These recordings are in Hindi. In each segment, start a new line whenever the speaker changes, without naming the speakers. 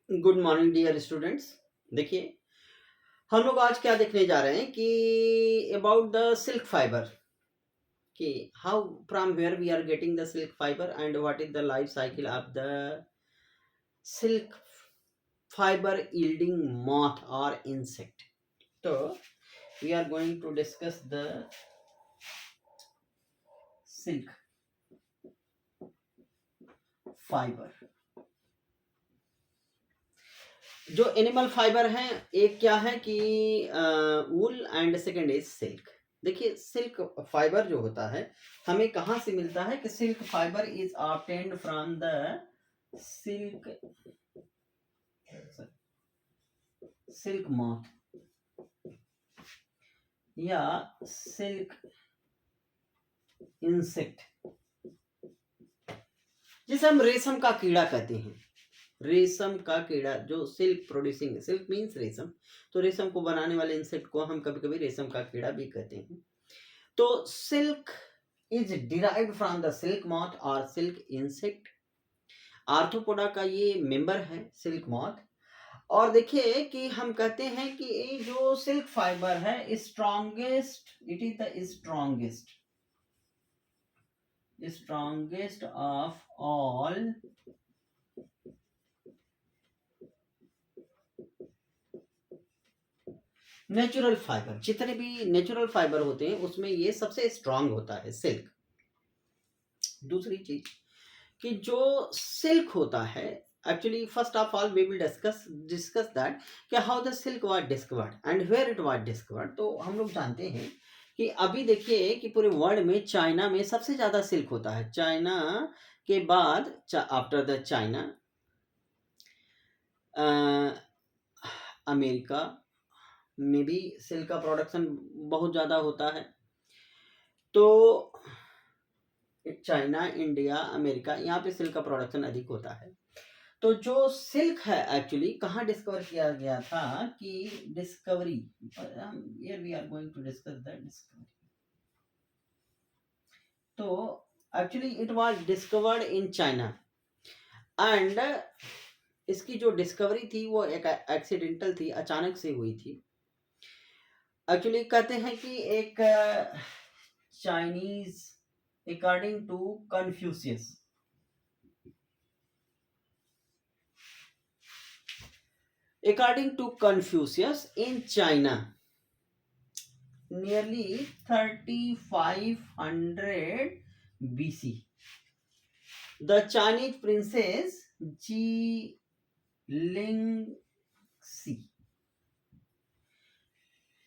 Good morning dear students. देखिए, हम लोग आज क्या देखने जा रहे हैं कि अबाउट द सिल्क फाइबर, कि how from where we are getting the silk fibre and what is the life cycle of the silk fibre yielding moth or insect. So we are going to discuss the silk fiber. जो एनिमल फाइबर हैं, एक क्या है कि wool and second is silk. देखिए, सिल्क फाइबर जो होता है हमें कहाँ से मिलता है कि silk fibre is obtained from the silk silk moth या सिल्क इंसेक्ट, जिसे हम रेशम का कीड़ा कहते हैं। रेशम का कीड़ा जो सिल्क प्रोड्यूसिंग, सिल्क मीन्स रेशम, तो रेशम को बनाने वाले इंसेक्ट को हम कभी कभी रेशम का कीड़ा भी कहते हैं। तो silk is derived from the silk moth और सिल्क इंसेक्ट। आर्थ्रोपोडा का ये मेंबर है सिल्क मॉथ। और देखिए कि हम कहते हैं कि ये जो सिल्क फाइबर है strongest, it is the strongest of all natural fibre. जितने भी नेचुरल फाइबर होते हैं उसमें ये सबसे स्ट्रांग होता है सिल्क। दूसरी चीज कि जो सिल्क होता है, actually first of all we will discuss that कि how the silk was discovered and where it was discovered. तो हम लोग जानते हैं कि अभी देखिए कि पूरे वर्ल्ड में चाइना में सबसे ज्यादा सिल्क होता है। चाइना के बाद आफ्टर द चाइना अमेरिका में भी सिल्क का प्रोडक्शन बहुत ज़्यादा होता है। तो चाइना, इंडिया, अमेरिका, यहाँ पे सिल्क का प्रोडक्शन अधिक होता है। तो जो सिल्क है एक्चुअली कहाँ डिस्कवर किया गया था कि discovery, here we are going to discuss the discovery. तो actually it was discovered in China and इसकी जो डिस्कवरी थी वो एक एक्सीडेंटल थी, अचानक से हुई थी। एक्चुअली कहते हैं कि एक Chinese, according to Confucius, in China, nearly 3500 BC, the Chinese princess Ji Lingxi,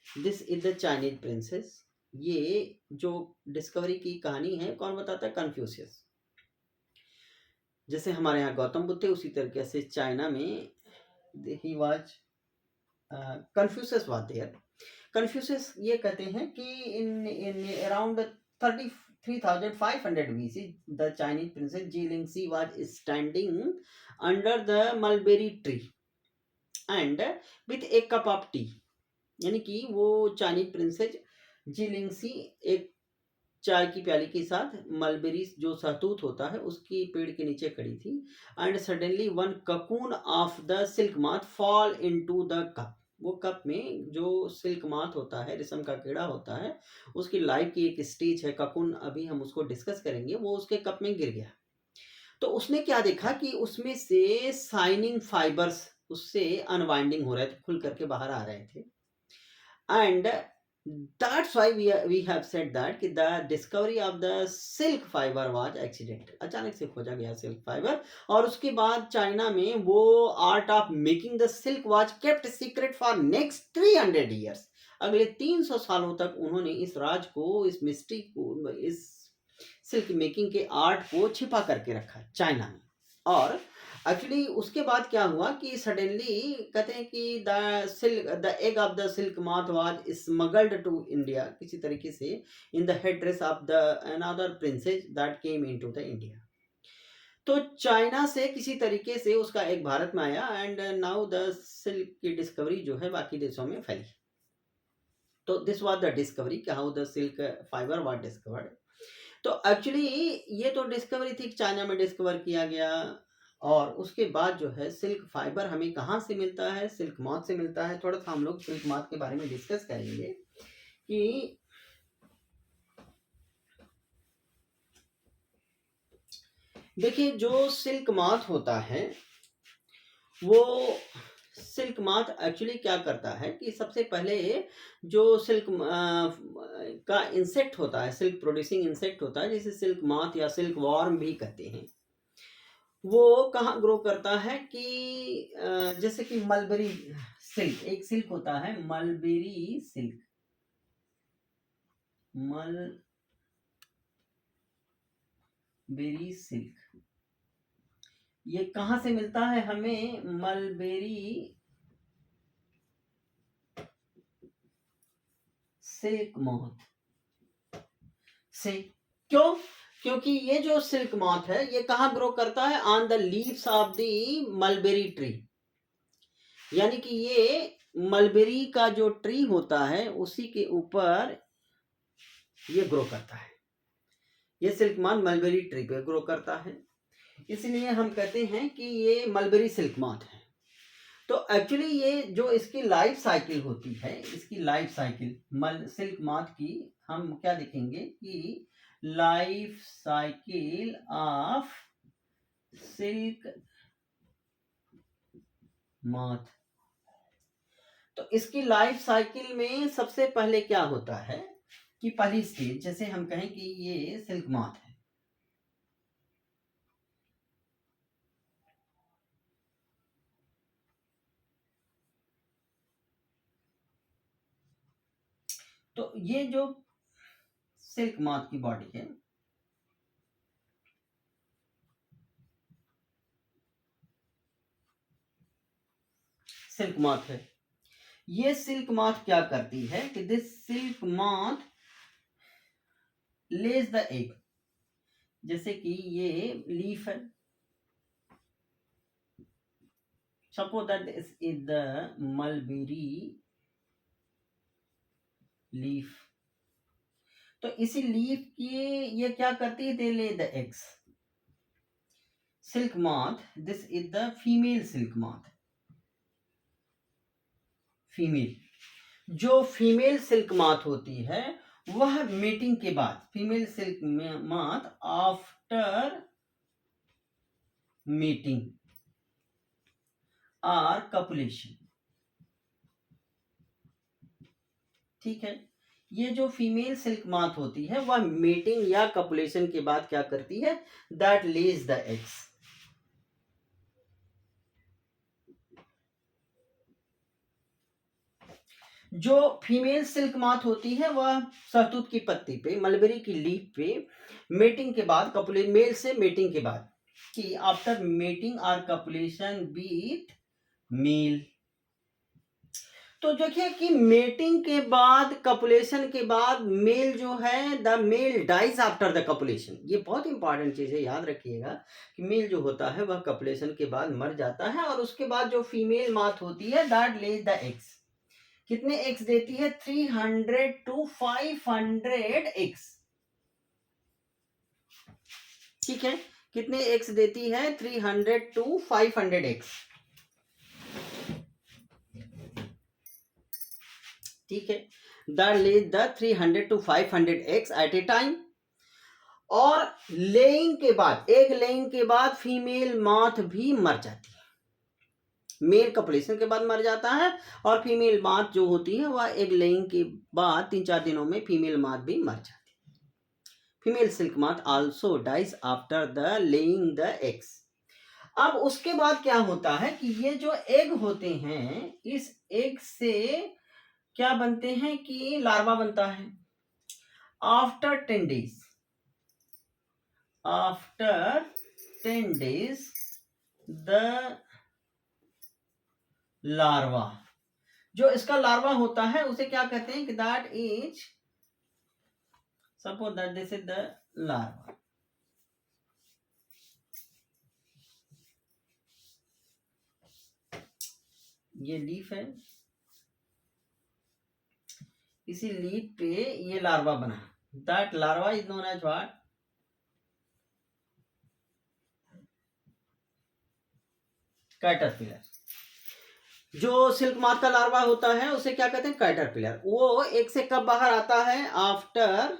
this is the Chinese princess। ये जो डिस्कवरी की कहानी है कौन बताता है? कन्फ्यूशियस। जैसे हमारे यहाँ गौतम बुद्ध थे उसी तरीके से चाइना में ही was Confucius was there. Confucius ये कहते हैं कि in around 33,500 BC the Chinese princess Xi Lingshi was standing under the mulberry tree and with a cup of tea. यानी कि वो चाइनीज प्रिंसेस जी लिंगसी एक चाय की प्याली के साथ मलबेरी जो सहतूत होता है उसकी पेड़ के नीचे खड़ी थी and suddenly one cocoon of the silk math fall into the cup. वो कप में जो सिल्क माथ होता है, रेशम का कीड़ा होता है, उसकी लाइफ की एक स्टेज है ककून, अभी हम उसको डिस्कस करेंगे। वो उसके कप में गिर गया तो उसने क्या देखा कि उसमें से शाइनिंग फाइबर्स उससे अनवाइंडिंग हो रहे थे, खुल करके बाहर आ रहे थे। And that's why we have said that कि the discovery of the silk fiber was accidental। अचानक से खोजा गया सिल्क फाइबर और उसके बाद चाइना में वो art of making the silk was kept secret for next 300 years। अगले 300 सालों तक उन्होंने इस राज को, इस मिस्ट्री को, इस सिल्क मेकिंग के आर्ट को छिपा करके रखा चाइना में। और एक्चुअली उसके बाद क्या हुआ कि सडनली कहते हैं कि the egg of the silk moth was smuggled to India, किसी तरीके से in the head dress of the another princess that came into the India. तो चाइना से किसी तरीके से उसका एक भारत में आया एंड नाउ द सिल्क की डिस्कवरी जो है बाकी देशों में फैली। तो this was the discovery, how the silk fibre was discovered. तो एक्चुअली ये तो डिस्कवरी थी, चाइना में डिस्कवर किया गया और उसके बाद जो है सिल्क फाइबर हमें कहाँ से मिलता है, सिल्क मॉथ से मिलता है। थोड़ा सा हम लोग सिल्क मॉथ के बारे में डिस्कस करेंगे कि देखिए जो सिल्क मॉथ होता है वो सिल्क मॉथ एक्चुअली क्या करता है कि सबसे पहले जो सिल्क का इंसेक्ट होता है, सिल्क प्रोड्यूसिंग इंसेक्ट होता है जिसे सिल्क मॉथ या सिल्क वॉर्म भी कहते हैं, वो कहाँ ग्रो करता है कि जैसे कि मलबेरी सिल्क, एक सिल्क होता है मलबेरी सिल्क, मलबेरी सिल्क, ये कहाँ से मिलता है हमें, मलबेरी सिल्क मॉथ से। क्यों? क्योंकि ये जो सिल्क मॉथ है ये कहाँ ग्रो करता है, on the leaves of the mulberry tree, यानी कि ये मलबेरी का जो ट्री होता है उसी के ऊपर ये ग्रो करता है। ये सिल्क मॉथ मलबेरी ट्री पे ग्रो करता है, इसलिए हम कहते हैं कि ये मलबेरी सिल्क मॉथ है। तो एक्चुअली ये जो इसकी लाइफ साइकिल होती है, इसकी लाइफ साइकिल सिल्क मॉथ की हम क्या देखेंगे कि life cycle of silk moth. तो इसकी लाइफ साइकिल में सबसे पहले क्या होता है कि पहली स्टेज, जैसे हम कहें कि ये सिल्क मॉथ है, तो ये जो सिल्क मॉथ की बॉडी है, सिल्क मॉथ है, ये सिल्क मॉथ क्या करती है कि this silk moth Lay's the egg, जैसे कि ये लीफ है, suppose that this is the mulberry leaf, तो इसी लीफ की ये क्या करती है, दे ले the eggs. Silk moth, this is the female silk moth, female जो फीमेल सिल्क मॉथ होती है वह मीटिंग के बाद, female silk moth after meeting और कपुलेशन, ठीक है, ये जो फीमेल सिल्क मॉथ होती है वह मीटिंग या कपुलेशन के बाद क्या करती है, दैट लेज द एग्स। जो फीमेल सिल्क मॉथ होती है वह शहतूत की पत्ती पे, मलबेरी की लीफ पे मेटिंग के बाद, मेल से मेटिंग के बाद कि आफ्टर मेटिंग और कपुलेशन बीट मेल। तो देखिए कि मेटिंग के बाद, कपुलेशन के बाद मेल जो है, the male dies after the copulation. ये बहुत इंपॉर्टेंट चीज है, याद रखिएगा कि मेल जो होता है वह कपुलेशन के बाद मर जाता है, और उसके बाद जो फीमेल मॉथ होती है दैट लेज द एग्स। कितने एग्स देती है, 300 to 500 एग्स, ठीक है, कितने एग्स देती है, 300 to 500 एग्स, ठीक है, that Lay's the 300 to 500 eggs eight A time. और लेइंग के बाद, एग लेइंग के बाद फीमेल मॉथ भी मर जाती है, मेल कपुलेशन के बाद मर जाता है, और फीमेल मॉथ जो होती है वह एग लेइंग के बाद 3-4 दिनों में फीमेल मॉथ भी मर जाती है। Female silk moth also dies after the laying the eggs. अब उसके बाद क्या होता है कि ये जो एग होते हैं, इस एग से क्या बनते हैं कि लार्वा बनता है। After 10 days, after 10 days the larva, जो इसका लार्वा होता है उसे क्या कहते हैं कि that is, suppose that this is the larva, ये लीफ है, इसी लीफ पे ये लार्वा बना, that larva is known as what, caterpillar. जो सिल्क मार्क का लार्वा होता है उसे क्या कहते हैं? कैटरपिलर। वो एग से कब बाहर आता है? आफ्टर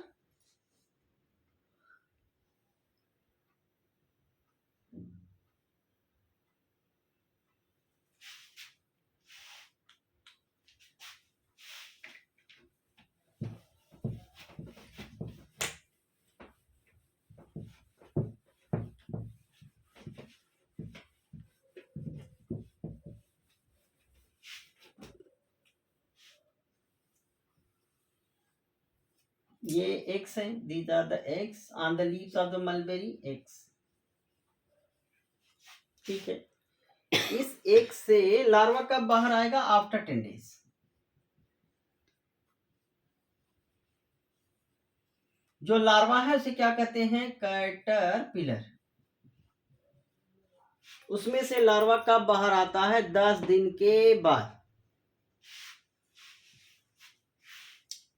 ये eggs हैं, these are the eggs on the leaves of the mulberry eggs। ठीक है, इस एग से लार्वा कब बाहर आएगा? After 10 days। जो लार्वा है उसे क्या कहते हैं? कैटरपिलर। उसमें से लार्वा कब बाहर आता है? 10 दिन के बाद।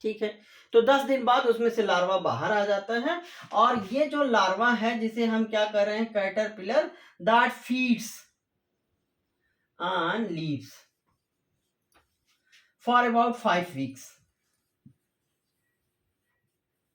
ठीक है, तो 10 दिन बाद उसमें से लार्वा बाहर आ जाता है। और ये जो लार्वा है जिसे हम क्या कर रहे हैं? Caterpillar, that feeds on leaves for about 5 weeks।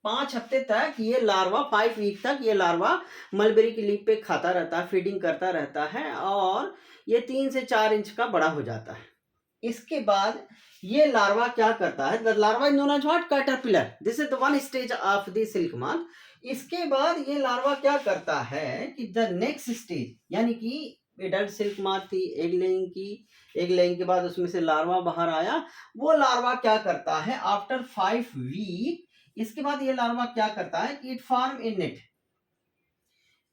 5 हफ्ते तक ये लार्वा, 5 वीक तक ये लार्वा मलबेरी की लीफ पे खाता रहता है, फीडिंग करता रहता है, और ये 3 से 4 इंच का बड़ा हो जाता है। इसके बाद ये लार्वा क्या करता है? The larva is known as what? Caterpillar. This is the one stage of the silk मार्क। इसके बाद ये लार्वा क्या करता है कि द नेक्स्ट स्टेज, यानी कि एडल्ट सिल्क मार्क थी एग लेइंग की, एग लेइंग के बाद उसमें से लार्वा बाहर आया। वो लार्वा क्या करता है? आफ्टर 5 वीक, इसके बाद ये लार्वा क्या करता है? It form a net,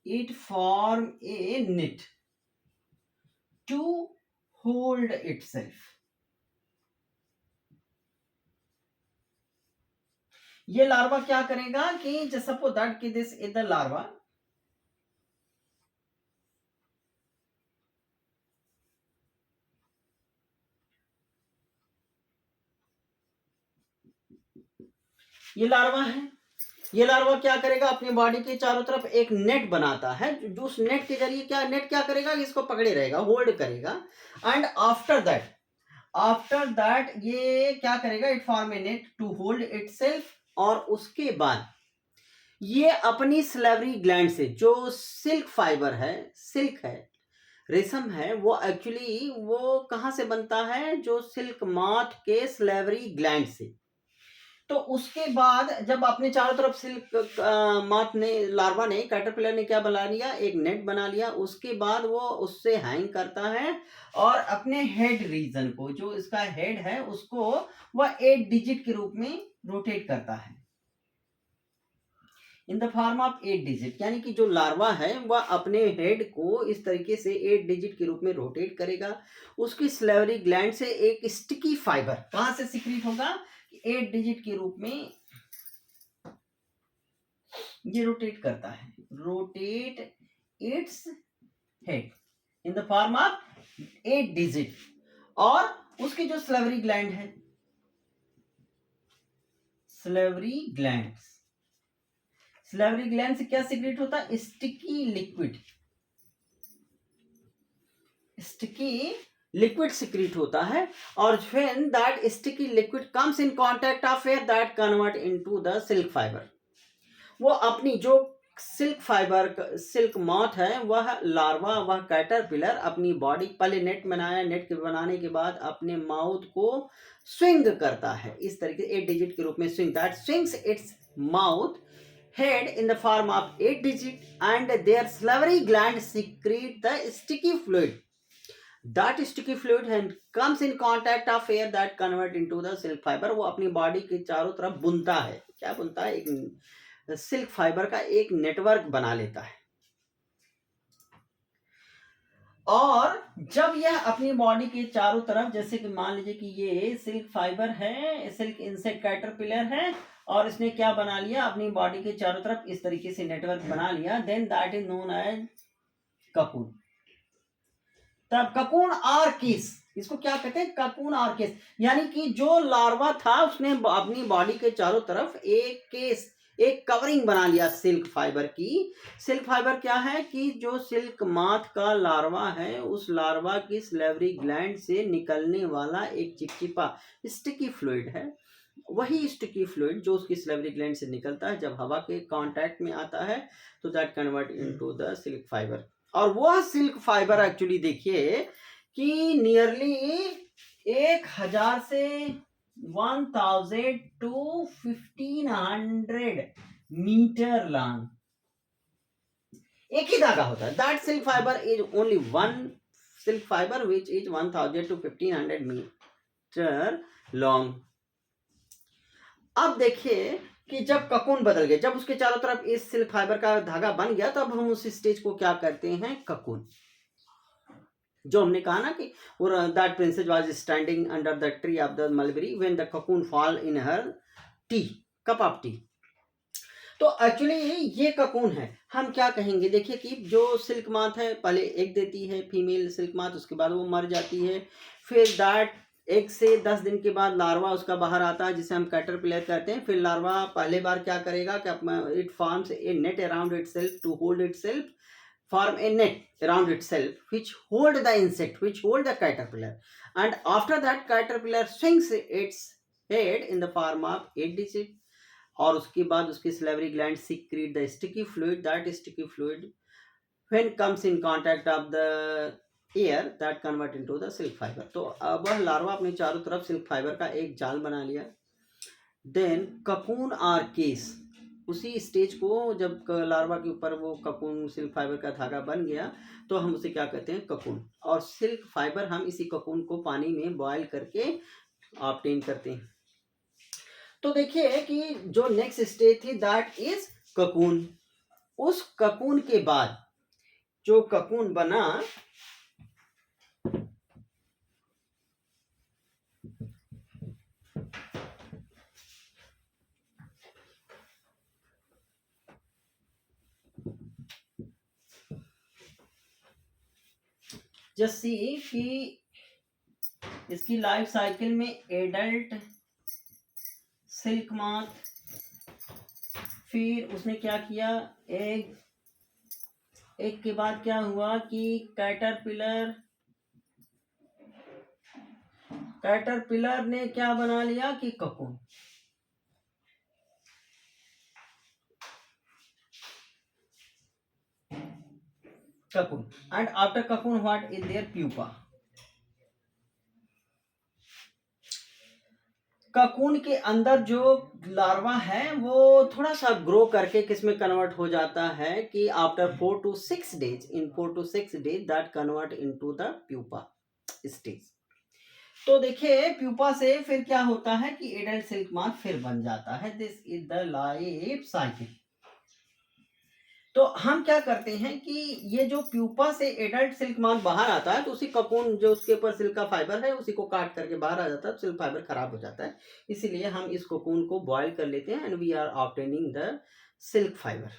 it form a net to hold itself. ये लार्वा क्या करेगा कि जस्ट सपोज दैट कि दिस इज द लार्वा, ये लार्वा है। ये लार्वा क्या करेगा? अपनी बॉडी के चारों तरफ एक नेट बनाता है, जो उस नेट के जरिए क्या, नेट क्या करेगा? इसको पकड़े रहेगा, होल्ड करेगा। एंड आफ्टर दैट ये क्या करेगा? It form a net to hold itself. और उसके बाद ये अपनी सलेवरी ग्लैंड से, जो सिल्क फाइबर है, सिल्क है, रेशम है, वो एक्चुअली वो कहाँ से बनता है? जो सिल्क मॉथ के सलेवरी ग्लैंड से। तो उसके बाद जब अपने चारों तरफ सिल्क मॉथ ने, लार्वा ने, कैटरपिलर ने क्या बना लिया? एक नेट बना लिया। उसके बाद वो उससे हैंग करता है और अपने हेड रीजन को, जो इसका हेड है, उसको वह 8 डिजिट के रूप में रोटेट करता है, in the form of 8 digit. यानी कि जो लार्वा है वह अपने हेड को इस तरीके से 8 डिजिट के रूप में रोटेट करेगा। उसकी सलेवरी ग्लैंड से एक स्टिकी फाइबर कहां से सिक्रीट होगा? 8 डिजिट के रूप में ये रोटेट करता है, rotate its head in the form of 8 digit. और उसकी जो सलेवरी ग्लैंड है, सलेवरी ग्लैंड, सलेवरी ग्लैंड से क्या सिक्रेट होता है? Sticky liquid, sticky liquid secrete होता है। और when that sticky liquid comes in contact of air, that convert into the silk fibre. वो अपनी जो सिल्क फाइबर, सिल्क मॉथ है, वह लार्वा, वह कैटरपिलर अपनी बॉडी, पहले नेट बनाया, नेट के बनाने के बाद अपने माउथ को स्विंग करता है इस तरीके, 8 डिजिट के रूप में swing, that swings its mouth head in the form of 8 digit, and their salivary gland secrete the sticky fluid. That sticky fluid and comes in contact of air, that convert into the silk fiber। वो अपनी बॉडी के चारों तरफ बुनता है, क्या बुनता है? एक सिल्क फाइबर का एक नेटवर्क बना लेता है। और जब यह अपनी बॉडी के चारों तरफ, जैसे कि मान लीजिए कि ये सिल्क फाइबर है, सिल्क इंसेक्ट कैटरपिलर है, और इसने क्या बना लिया? अपनी बॉडी के चारों तरफ इस तरीके से नेटवर्क बना लिया, then that is known as cocoon. तब ककून और किस, इसको क्या कहते हैं? ककून और किस। यानी कि जो लार्वा था उसने अपनी बॉडी के चारों तरफ एक केस, एक कवरिंग बना लिया सिल्क फाइबर की। सिल्क फाइबर क्या है कि जो सिल्क माथ का लार्वा है, उस लार्वा की सलेवरी ग्लैंड से निकलने वाला एक चिपचिपा स्टिकी फ्लूइड है। वही स्टिकी फ्लूइड जो उसकी सलेवरी ग्लैंड से निकलता है, जब हवा के कांटेक्ट में आता है तो that convert into the silk fibre. और वह सिल्क फाइबर एक्चुअली देखिए कि नियरली 1000 से 1000 to 1500 मीटर लॉन्ग एक ही धागा होता है। That silk fibre is only one silk fibre which is 1000 to 1500 metre long. अब देखिए कि जब ककून बदल गया, जब उसके चारों तरफ इस सिल्क फाइबर का धागा बन गया, तब हम उस स्टेज को क्या करते हैं, ककून। जो हमने कहा ना कि that princess was standing under the tree of the mulberry when the cocoon fall in her tea cup of T. तो एक्चुअली ये ककून है। हम क्या कहेंगे, देखिए कि जो सिल्क माथ है पहले एग देती है फीमेल सिल्क माथ, उसके बाद वो मर जाती है। फिर दैट एक से 10 दिन के बाद लार्वा उसका बाहर आता है, जिसे हम कैटरपिलर कहते हैं। फिर लार्वा पहले बार क्या करेगा कि it forms a net around itself to hold itself, form a net around itself which hold the insect, which hold the caterpillar, and after that caterpillar swings its head in the form of a digit, और उसके बाद उसकी salivary gland secrete the sticky fluid, that sticky fluid when comes in contact of the air that convert into the silk fiber। तो अब वह लार्वा अपने चारों तरफ सिल्क फाइबर का एक जाल बना लिया। देन ककून और केस, उसी स्टेज को जब लार्वा के ऊपर वो ककून सिल्क फाइबर का धागा बन गया तो हम उसे क्या कहते हैं, ककून। और सिल्क फाइबर हम इसी ककून को पानी में बॉयल करके ऑब्टेन करते हैं। तो देखिए कि जो नेक्स्ट स्टेज थी दैट इज ककून। उस ककून के बाद जो ककून बना, जस्ट सी कि इसकी लाइफ साइकिल में एडल्ट सिल्क माथ, फिर उसने क्या किया, एग के बाद क्या हुआ कि कैटरपिलर ने क्या बना लिया कि cocoon. And after cocoon what is there, pupa. Cocoon के अंदर जो लार्वा है वो थोड़ा सा ग्रो करके किस में कन्वर्ट हो जाता है कि after 4 to 6 days, in 4 to 6 days that convert into the pupa stage. तो देखिए प्यूपा से फिर क्या होता है कि एडल्ट सिल्क माथ फिर बन जाता है। This is the life cycle. तो हम क्या करते हैं कि ये जो प्यूपा से एडल्ट सिल्क माथ बाहर आता है तो उसी ककून जो उसके ऊपर सिल्क का फाइबर है उसी को काट करके बाहर आ जाता है, सिल्क फाइबर खराब हो जाता है। इसीलिए हम इस ककून को बॉयल कर लेते हैं and we are obtaining the silk fibre.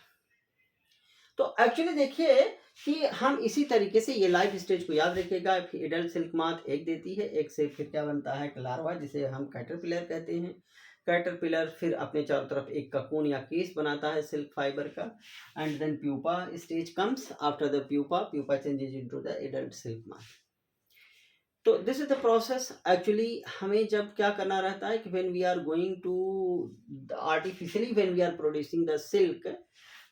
तो एक्चुअली देखिए कि हम इसी तरीके से ये लाइफ स्टेज को याद रखिएगा। एडल्ट सिल्क माथ एग देती है, एग से फिर क्या बनता है, लार्वा, जिसे हम कैटरपिलर कहते हैं। कैटरपिलर फिर अपने चारों तरफ एक ककून या केस बनाता है सिल्क फाइबर का, and then pupa stage comes. After the pupa changes into the adult silk moth. तो this is the process. Actually हमें जब क्या करना रहता है कि when we are going to artificially when we are producing the silk,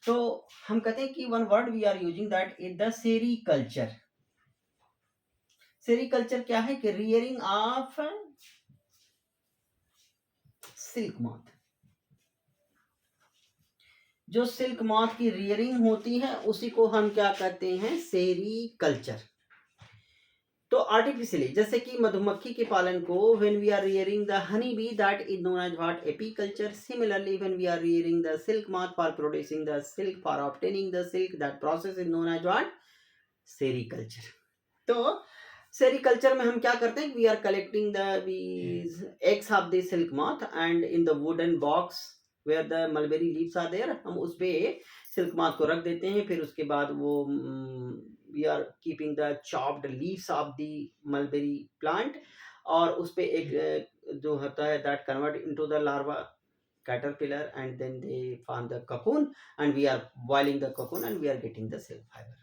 तो हम कहते हैं कि one word we are using that is the sericulture. Sericulture क्या है कि रियरिंग ऑफ सिल्क माथ। जो सिल्क माथ की रियरिंग होती है उसी को हम क्या कहते हैं, सेरीकल्चर। तो आर्टिफिशियली जैसे कि मधुमक्खी के पालन को when we are rearing the honey bee that is known as what, apiculture. Similarly when we are rearing the silk moth for producing the silk, for obtaining the silk, that process is known as what, sericulture. तो सेरीकल्चर में हम क्या करते हैं, we are collecting the eggs of the silk moth and in the wooden box where the mulberry leaves are there, हम उस पे सिल्क माथ को रख देते हैं। फिर उसके बाद वो we are keeping the chopped leaves of the mulberry plant, और उस पे एक जो होता है that convert into the larva. caterpillar, and then they form the cocoon, and we are boiling the cocoon and we are getting the silk fiber.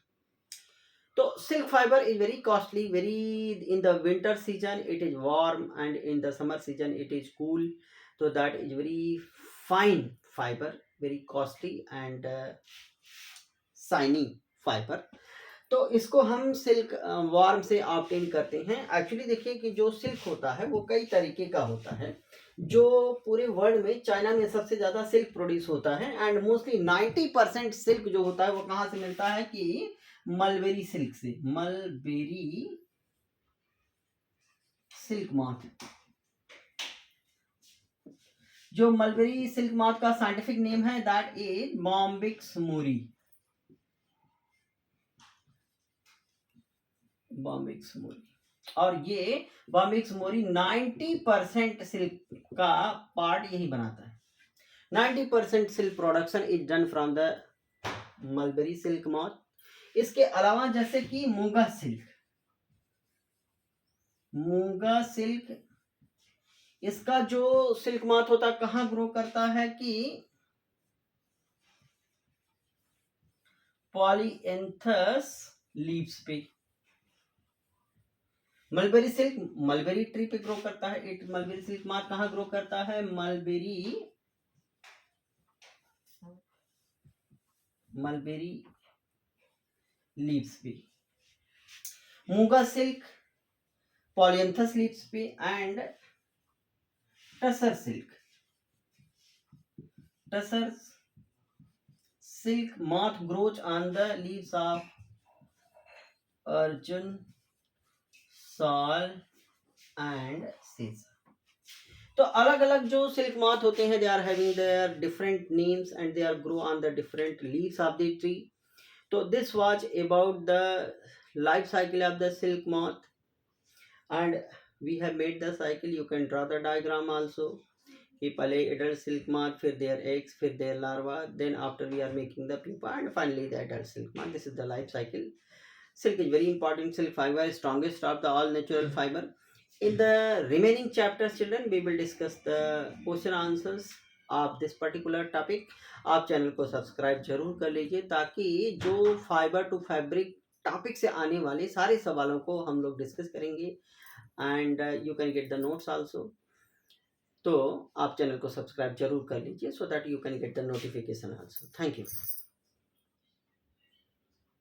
So silk fiber is very costly, very in the winter season it is warm, and in the summer season it is cool. So that is very fine fiber, very costly and shiny fiber. तो इसको हम सिल्क वार्म से ऑब्टेन करते हैं। एक्चुअली देखिए कि जो सिल्क होता है वो कई तरीके का होता है। जो पूरे वर्ल्ड में चाइना में सबसे ज़्यादा सिल्क प्रोड्यूस होता है, एंड मोस्टली 90% सिल्क जो होता है वो कहाँ से मिलता है कि मलबेरी सिल्क से। मलबेरी सिल्क मॉथ, जो मलबेरी सिल्क मॉथ का साइंटिफिक नेम है that is Bombyx mori. Bombyx mori, और ये बॉम्बिक्स मोरी 90% सिल्क का पार्ट यही बनाता है। 90% silk production is done from the mulberry silk moth. इसके अलावा जैसे कि मूंगा सिल्क, मूंगा सिल्क इसका जो सिल्क मॉथ होता है कहाँ ग्रो करता है कि पॉलीएंथस लीव्स पे। मलबेरी सिल्क मलबेरी ट्री पे ग्रो करता है। इट मलबेरी सिल्क मॉथ कहाँ ग्रो करता है? मलबेरी लीव्स पे। मूंगा सिल्क पॉलियंथस लीव्स पे, and tussar silk moth grows on the leaves of arjun, sal and सीजर। तो अलग अलग जो सिल्क मॉथ होते हैं, they are having their different names and they are grow on the different leaves of the tree. तो this was about the life cycle of the silk moth, and we have made the cycle. You can draw the diagram also कि पहले एडल्ट सिल्क मॉथ, फिर देयर एग्स, फिर their larva, then after we are making the pupa, and finally the adult silk mart. This is the life cycle. Silk is very important. Silk fiber is strongest of the all natural fiber. In the remaining chapters, children, we will discuss the question answers of this particular topic. आप चैनल को सब्सक्राइब जरूर कर लीजिए ताकि जो फाइबर टू फैब्रिक टॉपिक से आने वाले सारे सवालों को हम लोग डिस्कस करेंगे, and you can get the notes also. तो आप चैनल को सब्सक्राइब जरूर कर लीजिए so that you can get the notification also. Thank you.